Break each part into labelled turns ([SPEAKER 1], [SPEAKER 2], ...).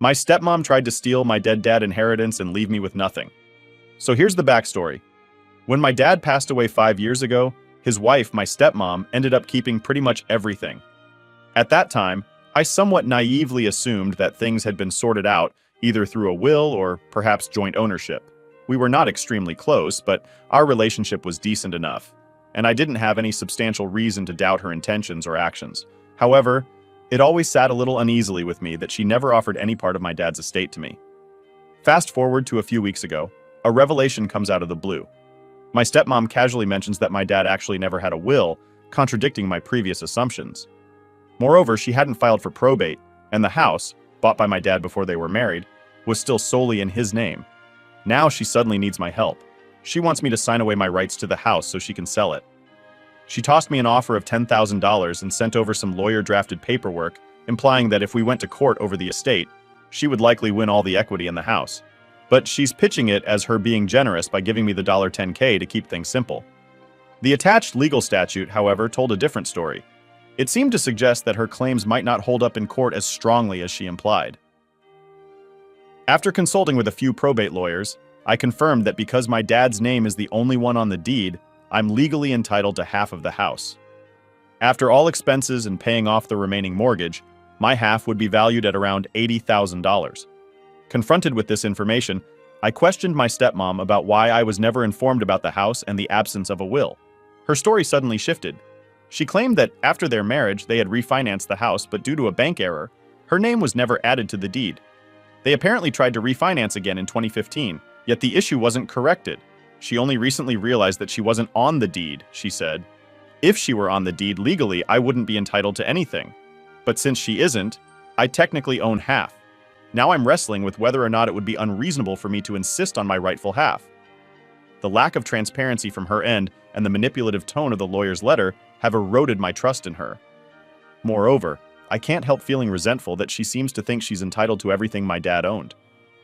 [SPEAKER 1] My stepmom tried to steal my dead dad's inheritance and leave me with nothing. So here's the backstory. When my dad passed away 5 years ago, his wife, my stepmom, ended up keeping pretty much everything. At that time, I somewhat naively assumed that things had been sorted out, either through a will or perhaps joint ownership. We were not extremely close, but our relationship was decent enough, and I didn't have any substantial reason to doubt her intentions or actions. However, it always sat a little uneasily with me that she never offered any part of my dad's estate to me. Fast forward to a few weeks ago, a revelation comes out of the blue. My stepmom casually mentions that my dad actually never had a will, contradicting my previous assumptions. Moreover, she hadn't filed for probate, and the house, bought by my dad before they were married, was still solely in his name. Now she suddenly needs my help. She wants me to sign away my rights to the house so she can sell it. She tossed me an offer of $10,000 and sent over some lawyer-drafted paperwork, implying that if we went to court over the estate, she would likely win all the equity in the house. But she's pitching it as her being generous by giving me the $10K to keep things simple. The attached legal statute, however, told a different story. It seemed to suggest that her claims might not hold up in court as strongly as she implied. After consulting with a few probate lawyers, I confirmed that because my dad's name is the only one on the deed, I'm legally entitled to half of the house. After all expenses and paying off the remaining mortgage, my half would be valued at around $80,000. Confronted with this information, I questioned my stepmom about why I was never informed about the house and the absence of a will. Her story suddenly shifted. She claimed that after their marriage, they had refinanced the house, but due to a bank error, her name was never added to the deed. They apparently tried to refinance again in 2015, yet the issue wasn't corrected. She only recently realized that she wasn't on the deed, she said. If she were on the deed legally, I wouldn't be entitled to anything. But since she isn't, I technically own half. Now I'm wrestling with whether or not it would be unreasonable for me to insist on my rightful half. The lack of transparency from her end and the manipulative tone of the lawyer's letter have eroded my trust in her. Moreover, I can't help feeling resentful that she seems to think she's entitled to everything my dad owned,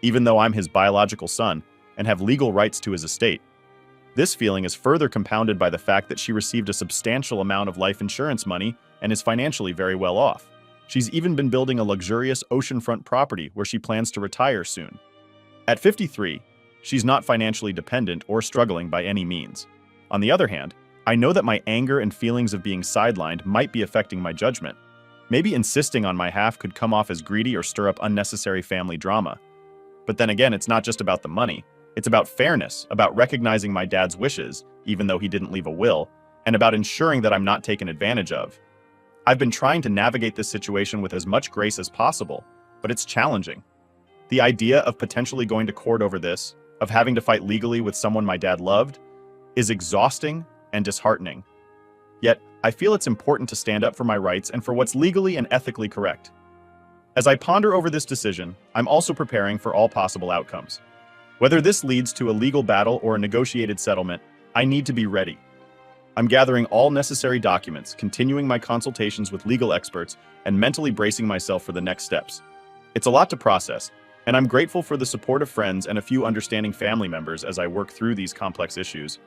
[SPEAKER 1] even though I'm his biological son and have legal rights to his estate. This feeling is further compounded by the fact that she received a substantial amount of life insurance money and is financially very well off. She's even been building a luxurious oceanfront property where she plans to retire soon. At 53, she's not financially dependent or struggling by any means. On the other hand, I know that my anger and feelings of being sidelined might be affecting my judgment. Maybe insisting on my half could come off as greedy or stir up unnecessary family drama. But then again, it's not just about the money. It's about fairness, about recognizing my dad's wishes, even though he didn't leave a will, and about ensuring that I'm not taken advantage of. I've been trying to navigate this situation with as much grace as possible, but it's challenging. The idea of potentially going to court over this, of having to fight legally with someone my dad loved, is exhausting and disheartening. Yet, I feel it's important to stand up for my rights and for what's legally and ethically correct. As I ponder over this decision, I'm also preparing for all possible outcomes. Whether this leads to a legal battle or a negotiated settlement, I need to be ready. I'm gathering all necessary documents, continuing my consultations with legal experts, and mentally bracing myself for the next steps. It's a lot to process, and I'm grateful for the support of friends and a few understanding family members as I work through these complex issues.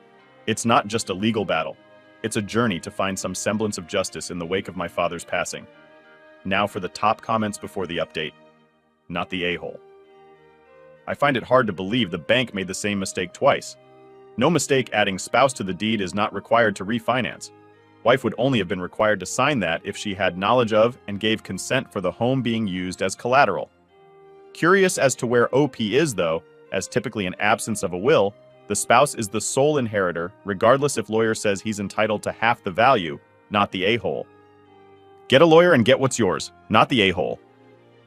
[SPEAKER 1] It's not just a legal battle. It's a journey to find some semblance of justice in the wake of my father's passing. Now for the top comments before the update. Not the a-hole. I find it hard to believe the bank made the same mistake twice. No mistake adding spouse to the deed is not required to refinance. Wife would only have been required to sign that if she had knowledge of and gave consent for the home being used as collateral. Curious as to where OP is though, as typically an absence of a will, the spouse is the sole inheritor, regardless if lawyer says he's entitled to half the value, not the a-hole. Get a lawyer and get what's yours, not the a-hole.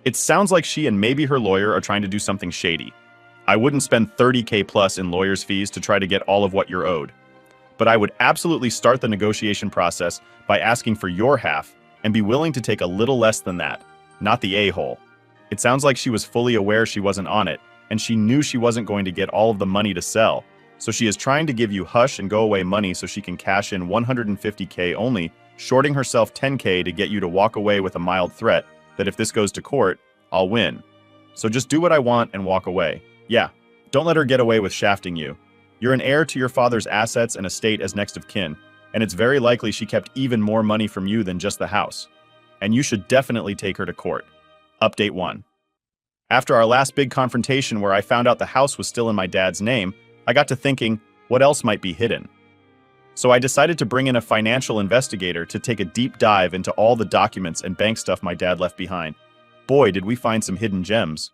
[SPEAKER 1] It sounds like she and maybe her lawyer are trying to do something shady. I wouldn't spend $30K plus in lawyer's fees to try to get all of what you're owed. But I would absolutely start the negotiation process by asking for your half and be willing to take a little less than that, not the a-hole. It sounds like she was fully aware she wasn't on it, and she knew she wasn't going to get all of the money to sell. So she is trying to give you hush and go away money so she can cash in $150K only, shorting herself $10K to get you to walk away with a mild threat that if this goes to court, I'll win. So just do what I want and walk away. Yeah, don't let her get away with shafting you. You're an heir to your father's assets and estate as next of kin, and it's very likely she kept even more money from you than just the house. And you should definitely take her to court. Update 1. After our last big confrontation where I found out the house was still in my dad's name, I got to thinking, what else might be hidden? So I decided to bring in a financial investigator to take a deep dive into all the documents and bank stuff my dad left behind. Boy, did we find some hidden gems.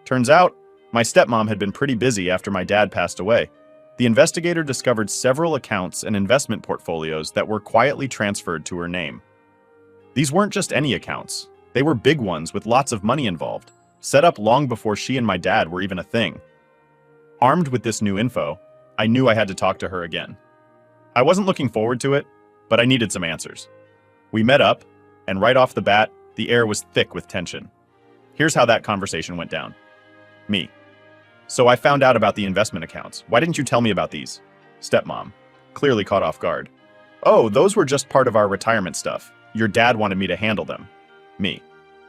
[SPEAKER 1] Turns out, my stepmom had been pretty busy after my dad passed away. The investigator discovered several accounts and investment portfolios that were quietly transferred to her name. These weren't just any accounts. They were big ones with lots of money involved, set up long before she and my dad were even a thing. Armed with this new info, I knew I had to talk to her again. I wasn't looking forward to it, but I needed some answers. We met up, and right off the bat, the air was thick with tension. Here's how that conversation went down. Me. So I found out about the investment accounts. Why didn't you tell me about these? Stepmom, clearly caught off guard. Oh, those were just part of our retirement stuff. Your dad wanted me to handle them. Me.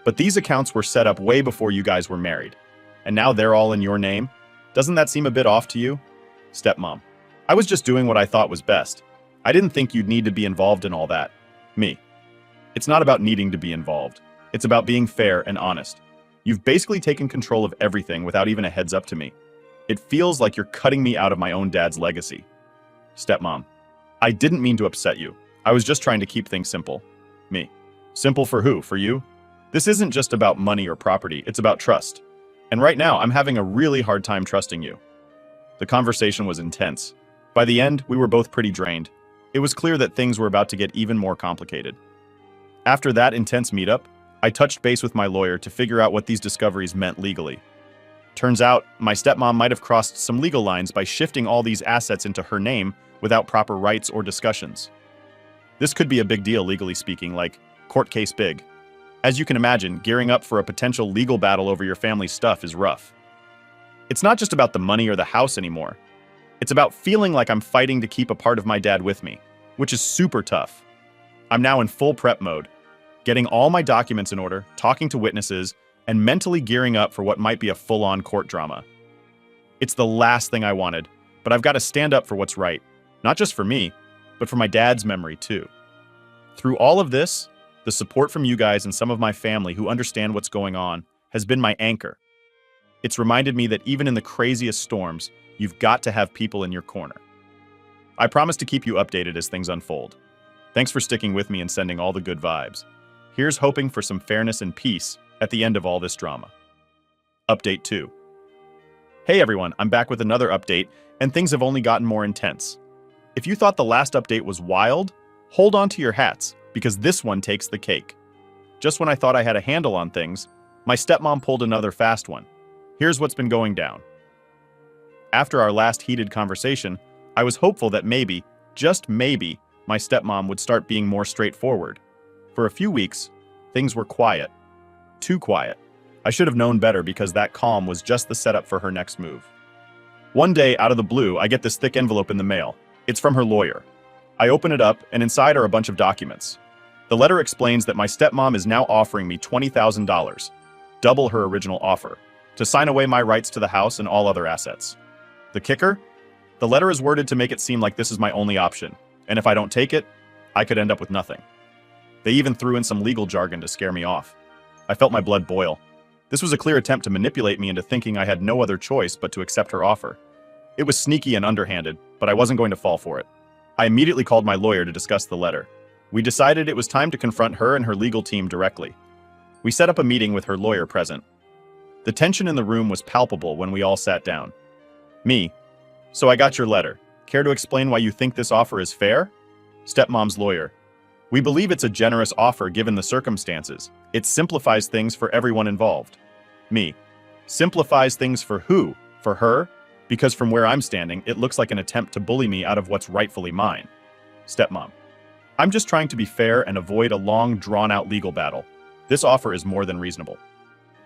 [SPEAKER 1] But these accounts were set up way before you guys were married. And now they're all in your name? Doesn't that seem a bit off to you? Stepmom. I was just doing what I thought was best. I didn't think you'd need to be involved in all that. Me. It's not about needing to be involved. It's about being fair and honest. You've basically taken control of everything without even a heads up to me. It feels like you're cutting me out of my own dad's legacy. Stepmom. I didn't mean to upset you. I was just trying to keep things simple. Me. Simple for who? For you? This isn't just about money or property, it's about trust. And right now, I'm having a really hard time trusting you. The conversation was intense. By the end, we were both pretty drained. It was clear that things were about to get even more complicated. After that intense meetup, I touched base with my lawyer to figure out what these discoveries meant legally. Turns out, my stepmom might have crossed some legal lines by shifting all these assets into her name without proper rights or discussions. This could be a big deal legally speaking, like court case big. As you can imagine, gearing up for a potential legal battle over your family's stuff is rough. It's not just about the money or the house anymore. It's about feeling like I'm fighting to keep a part of my dad with me, which is super tough. I'm now in full prep mode, getting all my documents in order, talking to witnesses, and mentally gearing up for what might be a full-on court drama. It's the last thing I wanted, but I've got to stand up for what's right, not just for me, but for my dad's memory too. Through all of this, the support from you guys and some of my family who understand what's going on has been my anchor. It's reminded me that even in the craziest storms, you've got to have people in your corner. I promise to keep you updated as things unfold. Thanks for sticking with me and sending all the good vibes. Here's hoping for some fairness and peace at the end of all this drama. Update 2. Hey everyone, I'm back with another update, and things have only gotten more intense. If you thought the last update was wild, hold on to your hats, because this one takes the cake. Just when I thought I had a handle on things, my stepmom pulled another fast one. Here's what's been going down. After our last heated conversation, I was hopeful that maybe, just maybe, my stepmom would start being more straightforward. For a few weeks, things were quiet. Too quiet. I should have known better because that calm was just the setup for her next move. One day, out of the blue, I get this thick envelope in the mail. It's from her lawyer. I open it up, and inside are a bunch of documents. The letter explains that my stepmom is now offering me $20,000, double her original offer, to sign away my rights to the house and all other assets. The kicker? The letter is worded to make it seem like this is my only option, and if I don't take it, I could end up with nothing. They even threw in some legal jargon to scare me off. I felt my blood boil. This was a clear attempt to manipulate me into thinking I had no other choice but to accept her offer. It was sneaky and underhanded, but I wasn't going to fall for it. I immediately called my lawyer to discuss the letter. We decided it was time to confront her and her legal team directly. We set up a meeting with her lawyer present. The tension in the room was palpable when we all sat down. Me. So I got your letter. Care to explain why you think this offer is fair? Stepmom's lawyer. We believe it's a generous offer given the circumstances. It simplifies things for everyone involved. Me. Simplifies things for who? For her? Because from where I'm standing, it looks like an attempt to bully me out of what's rightfully mine. Stepmom. I'm just trying to be fair and avoid a long, drawn-out legal battle. This offer is more than reasonable.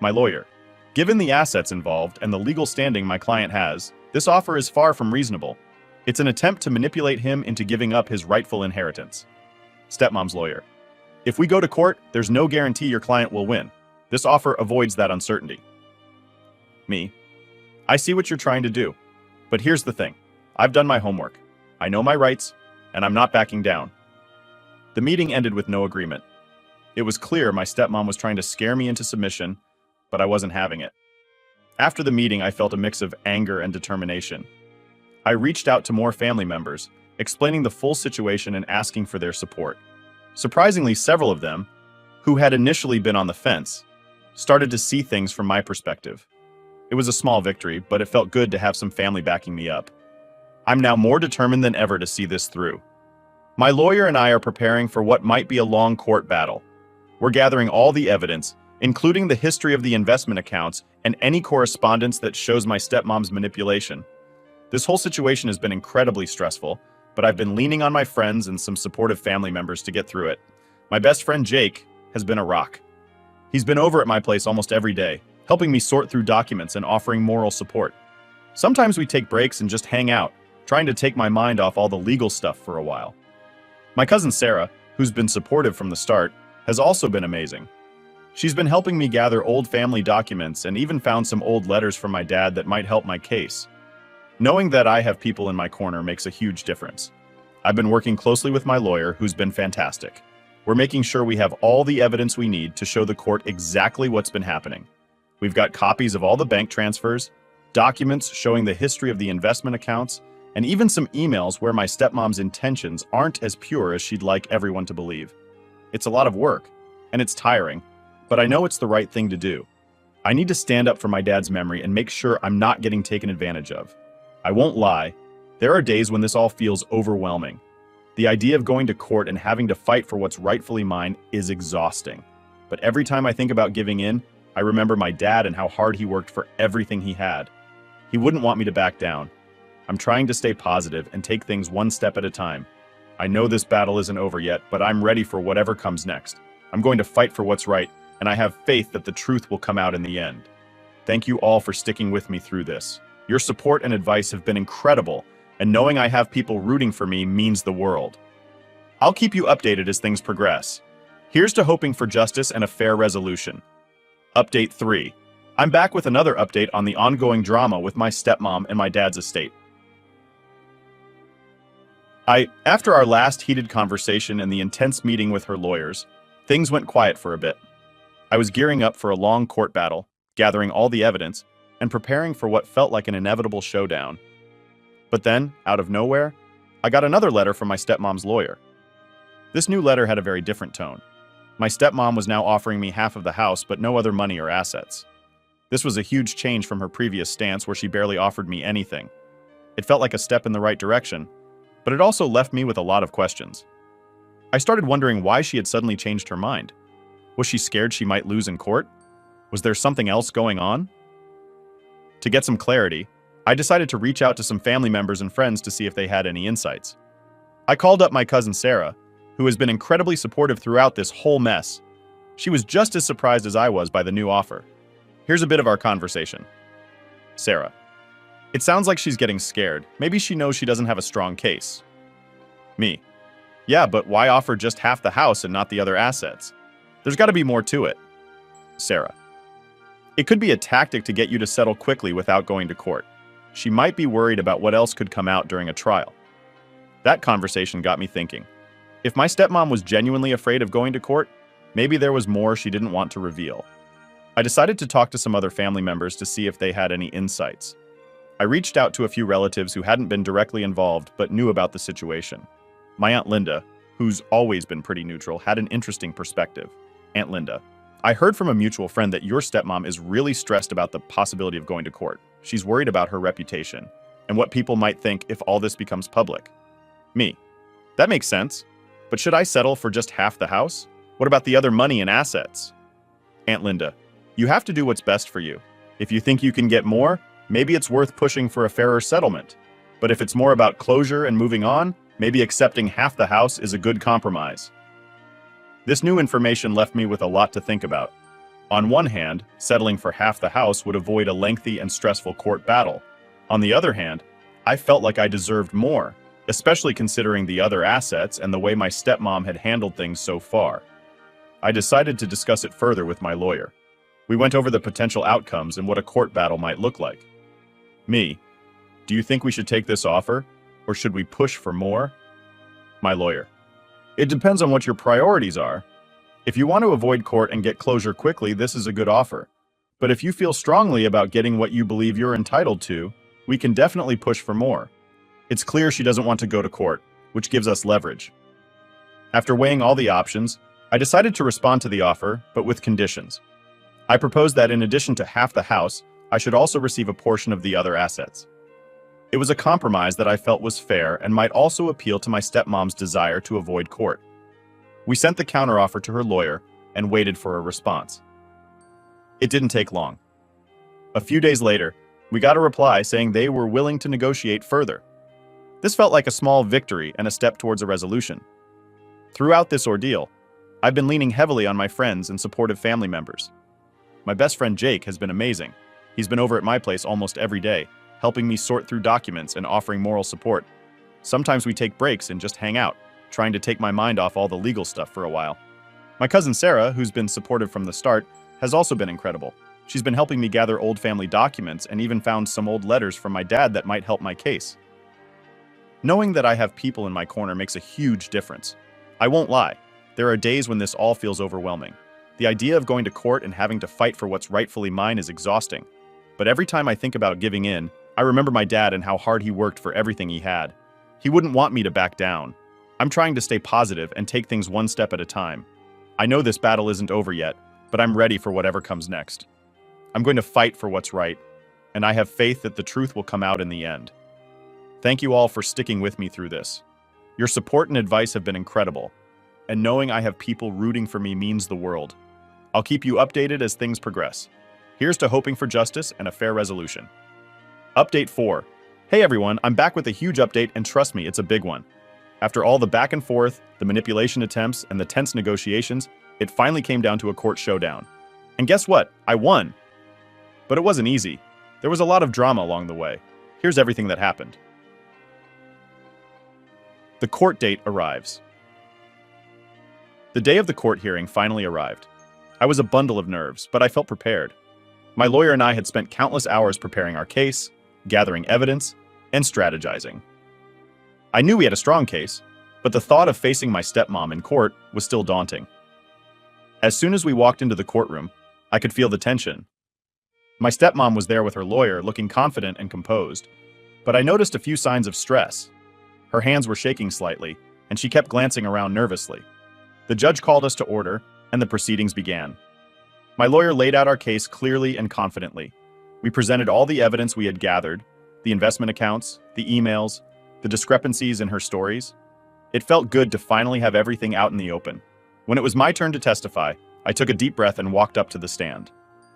[SPEAKER 1] My lawyer. Given the assets involved and the legal standing my client has, this offer is far from reasonable. It's an attempt to manipulate him into giving up his rightful inheritance. Stepmom's lawyer. If we go to court, there's no guarantee your client will win. This offer avoids that uncertainty. Me. I see what you're trying to do. But here's the thing. I've done my homework. I know my rights, and I'm not backing down. The meeting ended with no agreement. It was clear my stepmom was trying to scare me into submission, but I wasn't having it. After the meeting, I felt a mix of anger and determination. I reached out to more family members, explaining the full situation and asking for their support. Surprisingly, several of them, who had initially been on the fence, started to see things from my perspective. It was a small victory, but it felt good to have some family backing me up. I'm now more determined than ever to see this through. My lawyer and I are preparing for what might be a long court battle. We're gathering all the evidence, including the history of the investment accounts and any correspondence that shows my stepmom's manipulation. This whole situation has been incredibly stressful, but I've been leaning on my friends and some supportive family members to get through it. My best friend Jake has been a rock. He's been over at my place almost every day, helping me sort through documents and offering moral support. Sometimes we take breaks and just hang out, trying to take my mind off all the legal stuff for a while. My cousin Sarah, who's been supportive from the start, has also been amazing. She's been helping me gather old family documents and even found some old letters from my dad that might help my case. Knowing that I have people in my corner makes a huge difference. I've been working closely with my lawyer, who's been fantastic. We're making sure we have all the evidence we need to show the court exactly what's been happening. We've got copies of all the bank transfers, documents showing the history of the investment accounts, and even some emails where my stepmom's intentions aren't as pure as she'd like everyone to believe. It's a lot of work, and it's tiring, but I know it's the right thing to do. I need to stand up for my dad's memory and make sure I'm not getting taken advantage of. I won't lie, there are days when this all feels overwhelming. The idea of going to court and having to fight for what's rightfully mine is exhausting. But every time I think about giving in, I remember my dad and how hard he worked for everything he had. He wouldn't want me to back down. I'm trying to stay positive and take things one step at a time. I know this battle isn't over yet, but I'm ready for whatever comes next. I'm going to fight for what's right, and I have faith that the truth will come out in the end. Thank you all for sticking with me through this. Your support and advice have been incredible, and knowing I have people rooting for me means the world. I'll keep you updated as things progress. Here's to hoping for justice and a fair resolution. Update 3. I'm back with another update on the ongoing drama with my stepmom and my dad's estate. After our last heated conversation and the intense meeting with her lawyers, things went quiet for a bit. I was gearing up for a long court battle, gathering all the evidence, and preparing for what felt like an inevitable showdown. But then, out of nowhere, I got another letter from my stepmom's lawyer. This new letter had a very different tone. My stepmom was now offering me half of the house, but no other money or assets. This was a huge change from her previous stance where she barely offered me anything. It felt like a step in the right direction, but it also left me with a lot of questions. I started wondering why she had suddenly changed her mind. Was she scared she might lose in court? Was there something else going on? To get some clarity, I decided to reach out to some family members and friends to see if they had any insights. I called up my cousin Sarah, who has been incredibly supportive throughout this whole mess. She was just as surprised as I was by the new offer. Here's a bit of our conversation. Sarah: it sounds like she's getting scared. Maybe she knows she doesn't have a strong case. Me: yeah, but why offer just half the house and not the other assets? There's got to be more to it. Sarah: it could be a tactic to get you to settle quickly without going to court. She might be worried about what else could come out during a trial. That conversation got me thinking. If my stepmom was genuinely afraid of going to court, maybe there was more she didn't want to reveal. I decided to talk to some other family members to see if they had any insights. I reached out to a few relatives who hadn't been directly involved but knew about the situation. My Aunt Linda, who's always been pretty neutral, had an interesting perspective. Aunt Linda: I heard from a mutual friend that your stepmom is really stressed about the possibility of going to court. She's worried about her reputation and what people might think if all this becomes public. Me: that makes sense, but should I settle for just half the house? What about the other money and assets? Aunt Linda: you have to do what's best for you. If you think you can get more, maybe it's worth pushing for a fairer settlement. But if it's more about closure and moving on, maybe accepting half the house is a good compromise. This new information left me with a lot to think about. On one hand, settling for half the house would avoid a lengthy and stressful court battle. On the other hand, I felt like I deserved more, especially considering the other assets and the way my stepmom had handled things so far. I decided to discuss it further with my lawyer. We went over the potential outcomes and what a court battle might look like. Me: do you think we should take this offer, or should we push for more? My lawyer: it depends on what your priorities are. If you want to avoid court and get closure quickly, this is a good offer. But if you feel strongly about getting what you believe you're entitled to, we can definitely push for more. It's clear she doesn't want to go to court, which gives us leverage. After weighing all the options, I decided to respond to the offer, but with conditions. I proposed that in addition to half the house, I should also receive a portion of the other assets. It was a compromise that I felt was fair and might also appeal to my stepmom's desire to avoid court. We sent the counteroffer to her lawyer and waited for a response. It didn't take long. A few days later, we got a reply saying they were willing to negotiate further. This felt like a small victory and a step towards a resolution. Throughout this ordeal, I've been leaning heavily on my friends and supportive family members. My best friend Jake has been amazing. He's been over at my place almost every day, helping me sort through documents and offering moral support. Sometimes we take breaks and just hang out, trying to take my mind off all the legal stuff for a while. My cousin Sarah, who's been supportive from the start, has also been incredible. She's been helping me gather old family documents and even found some old letters from my dad that might help my case. Knowing that I have people in my corner makes a huge difference. I won't lie, there are days when this all feels overwhelming. The idea of going to court and having to fight for what's rightfully mine is exhausting. But every time I think about giving in, I remember my dad and how hard he worked for everything he had. He wouldn't want me to back down. I'm trying to stay positive and take things one step at a time. I know this battle isn't over yet, but I'm ready for whatever comes next. I'm going to fight for what's right, and I have faith that the truth will come out in the end. Thank you all for sticking with me through this. Your support and advice have been incredible, and knowing I have people rooting for me means the world. I'll keep you updated as things progress. Here's to hoping for justice and a fair resolution. Update 4. Hey everyone, I'm back with a huge update, and trust me, it's a big one. After all the back and forth, the manipulation attempts, and the tense negotiations, it finally came down to a court showdown. And guess what? I won! But it wasn't easy. There was a lot of drama along the way. Here's everything that happened. The court date arrives. The day of the court hearing finally arrived. I was a bundle of nerves, but I felt prepared. My lawyer and I had spent countless hours preparing our case, gathering evidence, and strategizing. I knew we had a strong case, but the thought of facing my stepmom in court was still daunting. As soon as we walked into the courtroom, I could feel the tension. My stepmom was there with her lawyer, looking confident and composed, but I noticed a few signs of stress. Her hands were shaking slightly, and she kept glancing around nervously. The judge called us to order, and the proceedings began. My lawyer laid out our case clearly and confidently. We presented all the evidence we had gathered, the investment accounts, the emails, the discrepancies in her stories. It felt good to finally have everything out in the open. When it was my turn to testify, I took a deep breath and walked up to the stand.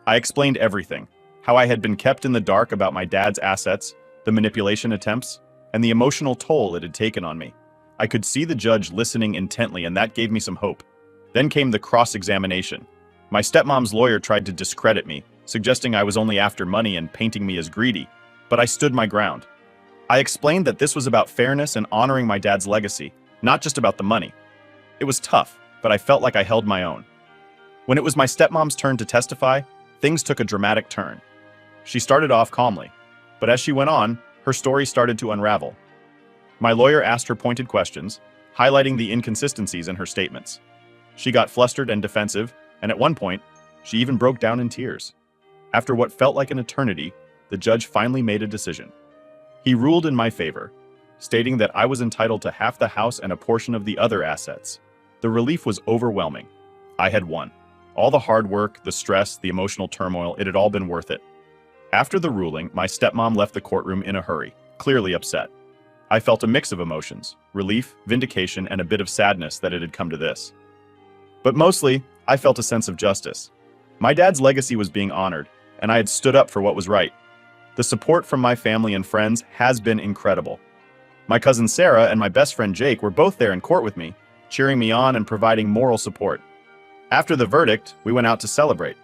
[SPEAKER 1] I explained everything, how I had been kept in the dark about my dad's assets, the manipulation attempts, and the emotional toll it had taken on me. I could see the judge listening intently, and that gave me some hope. Then came the cross-examination. My stepmom's lawyer tried to discredit me, suggesting I was only after money and painting me as greedy, but I stood my ground. I explained that this was about fairness and honoring my dad's legacy, not just about the money. It was tough, but I felt like I held my own. When it was my stepmom's turn to testify, things took a dramatic turn. She started off calmly, but as she went on, her story started to unravel. My lawyer asked her pointed questions, highlighting the inconsistencies in her statements. She got flustered and defensive, and at one point, she even broke down in tears. After what felt like an eternity, the judge finally made a decision. He ruled in my favor, stating that I was entitled to half the house and a portion of the other assets. The relief was overwhelming. I had won. All the hard work, the stress, the emotional turmoil, it had all been worth it. After the ruling, my stepmom left the courtroom in a hurry, clearly upset. I felt a mix of emotions, relief, vindication, and a bit of sadness that it had come to this. But mostly, I felt a sense of justice. My dad's legacy was being honored, and I had stood up for what was right. The support from my family and friends has been incredible. My cousin Sarah and my best friend Jake were both there in court with me, cheering me on and providing moral support. After the verdict, we went out to celebrate.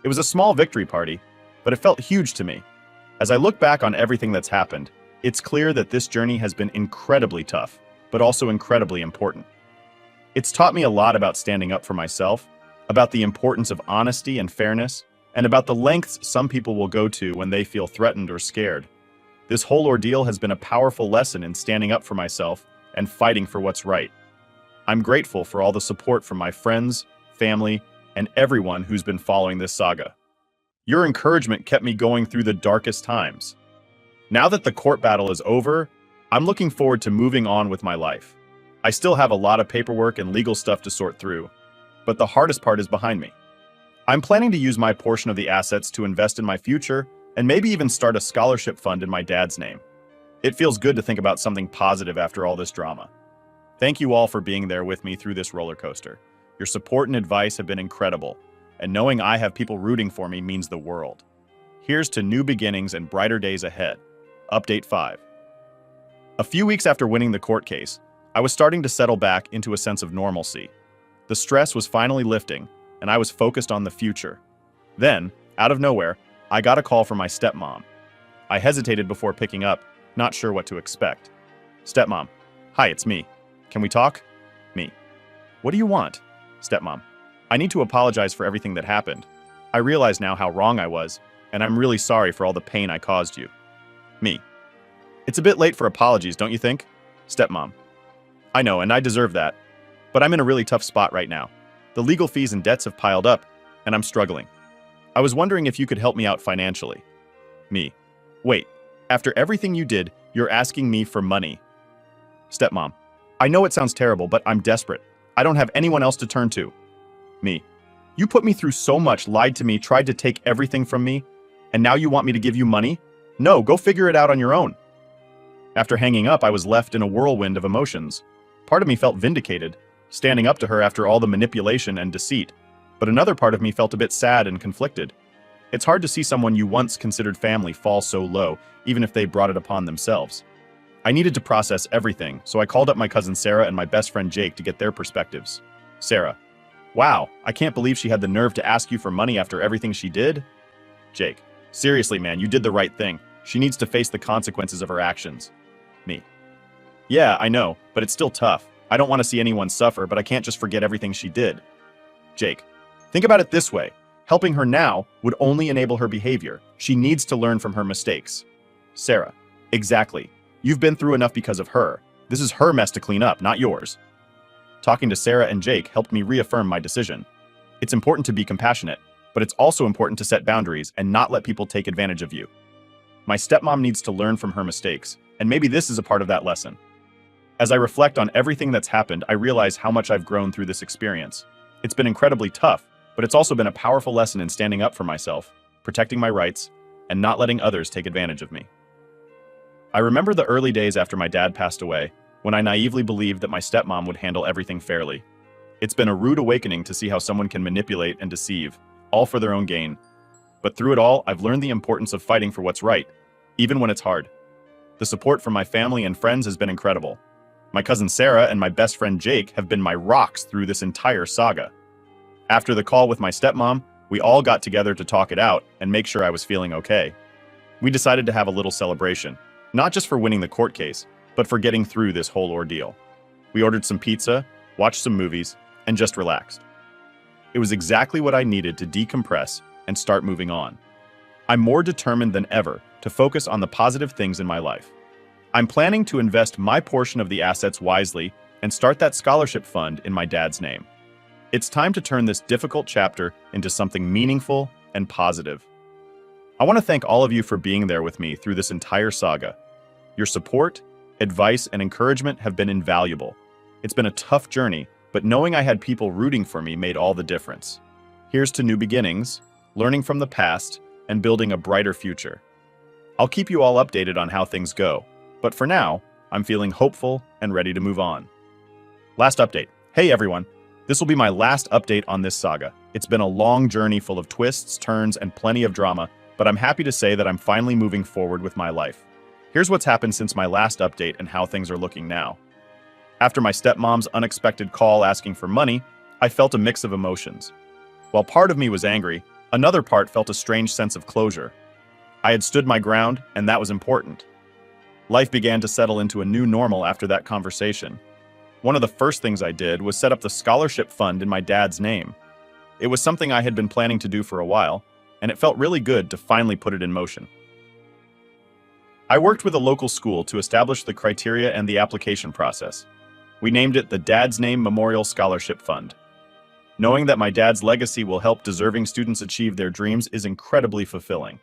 [SPEAKER 1] It was a small victory party, but it felt huge to me. As I look back on everything that's happened, it's clear that this journey has been incredibly tough, but also incredibly important. It's taught me a lot about standing up for myself, about the importance of honesty and fairness, and about the lengths some people will go to when they feel threatened or scared. This whole ordeal has been a powerful lesson in standing up for myself and fighting for what's right. I'm grateful for all the support from my friends, family, and everyone who's been following this saga. Your encouragement kept me going through the darkest times. Now that the court battle is over, I'm looking forward to moving on with my life. I still have a lot of paperwork and legal stuff to sort through, but the hardest part is behind me. I'm planning to use my portion of the assets to invest in my future and maybe even start a scholarship fund in my dad's name. It feels good to think about something positive after all this drama. Thank you all for being there with me through this roller coaster. Your support and advice have been incredible, and knowing I have people rooting for me means the world. Here's to new beginnings and brighter days ahead. Update 5. A few weeks after winning the court case, I was starting to settle back into a sense of normalcy. The stress was finally lifting, and I was focused on the future. Then, out of nowhere, I got a call from my stepmom. I hesitated before picking up, not sure what to expect. Stepmom: "Hi, it's me. Can we talk?" Me: "What do you want?" Stepmom: "I need to apologize for everything that happened. I realize now how wrong I was, and I'm really sorry for all the pain I caused you." Me: "It's a bit late for apologies, don't you think?" Stepmom: "I know, and I deserve that. But I'm in a really tough spot right now. The legal fees and debts have piled up, and I'm struggling. I was wondering if you could help me out financially." Me: "Wait, after everything you did, you're asking me for money?" Stepmom: "I know it sounds terrible, but I'm desperate. I don't have anyone else to turn to." Me: "You put me through so much, lied to me, tried to take everything from me, and now you want me to give you money? No, go figure it out on your own." After hanging up, I was left in a whirlwind of emotions. Part of me felt vindicated, standing up to her after all the manipulation and deceit, but another part of me felt a bit sad and conflicted. It's hard to see someone you once considered family fall so low, even if they brought it upon themselves. I needed to process everything, so I called up my cousin Sarah and my best friend Jake to get their perspectives. Sarah: "Wow, I can't believe she had the nerve to ask you for money after everything she did." Jake: "Seriously, man, you did the right thing. She needs to face the consequences of her actions." Me: "Yeah, I know, but it's still tough. I don't want to see anyone suffer, but I can't just forget everything she did." Jake: "Think about it this way. Helping her now would only enable her behavior. She needs to learn from her mistakes." Sarah: "Exactly. You've been through enough because of her. This is her mess to clean up, not yours." Talking to Sarah and Jake helped me reaffirm my decision. It's important to be compassionate, but it's also important to set boundaries and not let people take advantage of you. My stepmom needs to learn from her mistakes, and maybe this is a part of that lesson. As I reflect on everything that's happened, I realize how much I've grown through this experience. It's been incredibly tough, but it's also been a powerful lesson in standing up for myself, protecting my rights, and not letting others take advantage of me. I remember the early days after my dad passed away, when I naively believed that my stepmom would handle everything fairly. It's been a rude awakening to see how someone can manipulate and deceive, all for their own gain. But through it all, I've learned the importance of fighting for what's right, even when it's hard. The support from my family and friends has been incredible. My cousin Sarah and my best friend Jake have been my rocks through this entire saga. After the call with my stepmom, we all got together to talk it out and make sure I was feeling okay. We decided to have a little celebration, not just for winning the court case, but for getting through this whole ordeal. We ordered some pizza, watched some movies, and just relaxed. It was exactly what I needed to decompress and start moving on. I'm more determined than ever to focus on the positive things in my life. I'm planning to invest my portion of the assets wisely and start that scholarship fund in my dad's name. It's time to turn this difficult chapter into something meaningful and positive. I want to thank all of you for being there with me through this entire saga. Your support, advice, and encouragement have been invaluable. It's been a tough journey, but knowing I had people rooting for me made all the difference. Here's to new beginnings, learning from the past, and building a brighter future. I'll keep you all updated on how things go, but for now, I'm feeling hopeful and ready to move on. Last update. Hey everyone, this will be my last update on this saga. It's been a long journey full of twists, turns, and plenty of drama, but I'm happy to say that I'm finally moving forward with my life. Here's what's happened since my last update and how things are looking now. After my stepmom's unexpected call asking for money, I felt a mix of emotions. While part of me was angry, another part felt a strange sense of closure. I had stood my ground, and that was important. Life began to settle into a new normal after that conversation. One of the first things I did was set up the scholarship fund in my dad's name. It was something I had been planning to do for a while, and it felt really good to finally put it in motion. I worked with a local school to establish the criteria and the application process. We named it the Dad's Name Memorial Scholarship Fund. Knowing that my dad's legacy will help deserving students achieve their dreams is incredibly fulfilling.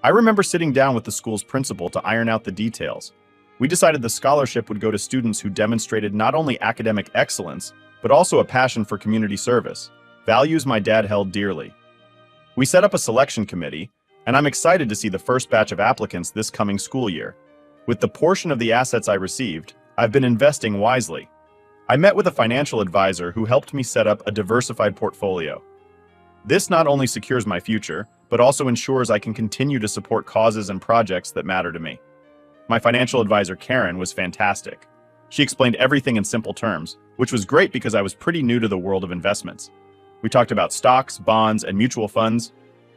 [SPEAKER 1] I remember sitting down with the school's principal to iron out the details. We decided the scholarship would go to students who demonstrated not only academic excellence, but also a passion for community service, values my dad held dearly. We set up a selection committee, and I'm excited to see the first batch of applicants this coming school year. With the portion of the assets I received, I've been investing wisely. I met with a financial advisor who helped me set up a diversified portfolio. This not only secures my future, but also ensures I can continue to support causes and projects that matter to me. My financial advisor, Karen, was fantastic. She explained everything in simple terms, which was great because I was pretty new to the world of investments. We talked about stocks, bonds, and mutual funds,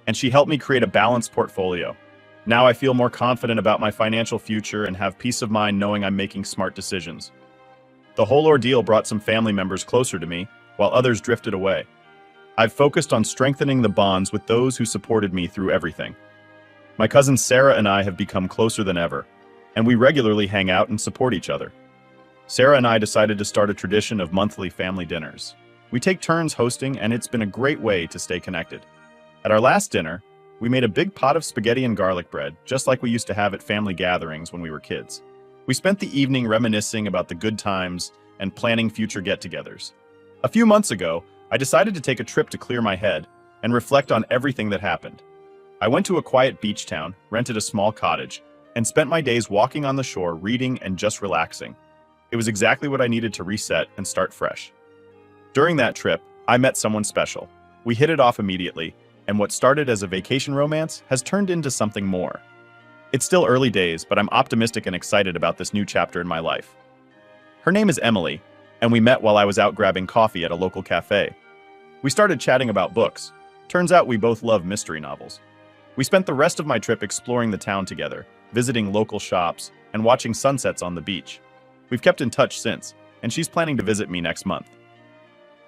[SPEAKER 1] and she helped me create a balanced portfolio. Now I feel more confident about my financial future and have peace of mind knowing I'm making smart decisions. The whole ordeal brought some family members closer to me, while others drifted away. I've focused on strengthening the bonds with those who supported me through everything. My cousin Sarah and I have become closer than ever, and we regularly hang out and support each other. Sarah and I decided to start a tradition of monthly family dinners. We take turns hosting, and it's been a great way to stay connected. At our last dinner, we made a big pot of spaghetti and garlic bread, just like we used to have at family gatherings when we were kids. We spent the evening reminiscing about the good times and planning future get-togethers. A few months ago, I decided to take a trip to clear my head and reflect on everything that happened. I went to a quiet beach town, rented a small cottage, and spent my days walking on the shore, reading and just relaxing. It was exactly what I needed to reset and start fresh. During that trip, I met someone special. We hit it off immediately, and what started as a vacation romance has turned into something more. It's still early days, but I'm optimistic and excited about this new chapter in my life. Her name is Emily, and we met while I was out grabbing coffee at a local cafe. We started chatting about books. Turns out we both love mystery novels. We spent the rest of my trip exploring the town together, visiting local shops, and watching sunsets on the beach. We've kept in touch since, and she's planning to visit me next month.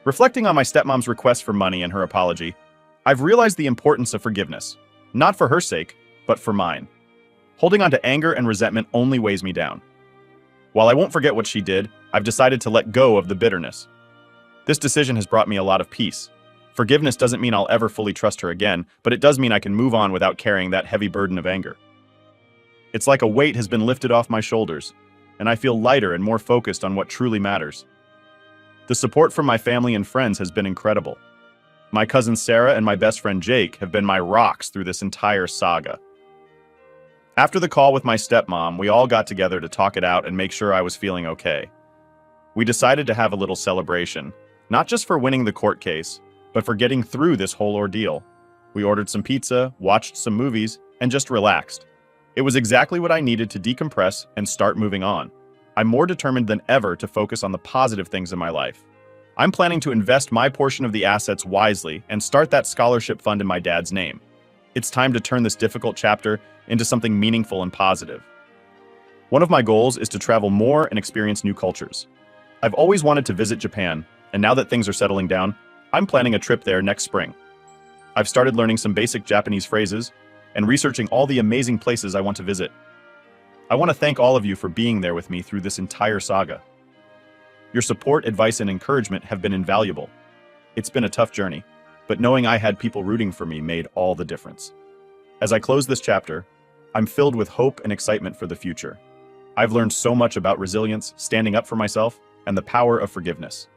[SPEAKER 1] Reflecting on my stepmom's request for money and her apology, I've realized the importance of forgiveness, not for her sake, but for mine. Holding on to anger and resentment only weighs me down. While I won't forget what she did, I've decided to let go of the bitterness. This decision has brought me a lot of peace. Forgiveness doesn't mean I'll ever fully trust her again, but it does mean I can move on without carrying that heavy burden of anger. It's like a weight has been lifted off my shoulders, and I feel lighter and more focused on what truly matters. The support from my family and friends has been incredible. My cousin Sarah and my best friend Jake have been my rocks through this entire saga. After the call with my stepmom, we all got together to talk it out and make sure I was feeling okay. We decided to have a little celebration, not just for winning the court case, but for getting through this whole ordeal. We ordered some pizza, watched some movies, and just relaxed. It was exactly what I needed to decompress and start moving on. I'm more determined than ever to focus on the positive things in my life. I'm planning to invest my portion of the assets wisely and start that scholarship fund in my dad's name. It's time to turn this difficult chapter into something meaningful and positive. One of my goals is to travel more and experience new cultures. I've always wanted to visit Japan, and now that things are settling down, I'm planning a trip there next spring. I've started learning some basic Japanese phrases and researching all the amazing places I want to visit. I want to thank all of you for being there with me through this entire saga. Your support, advice, and encouragement have been invaluable. It's been a tough journey, but knowing I had people rooting for me made all the difference. As I close this chapter, I'm filled with hope and excitement for the future. I've learned so much about resilience, standing up for myself, and the power of forgiveness.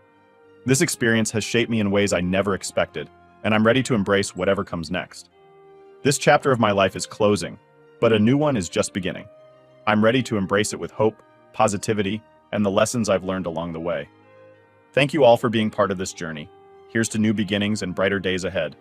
[SPEAKER 1] This experience has shaped me in ways I never expected, and I'm ready to embrace whatever comes next. This chapter of my life is closing, but a new one is just beginning. I'm ready to embrace it with hope, positivity, and the lessons I've learned along the way. Thank you all for being part of this journey. Here's to new beginnings and brighter days ahead.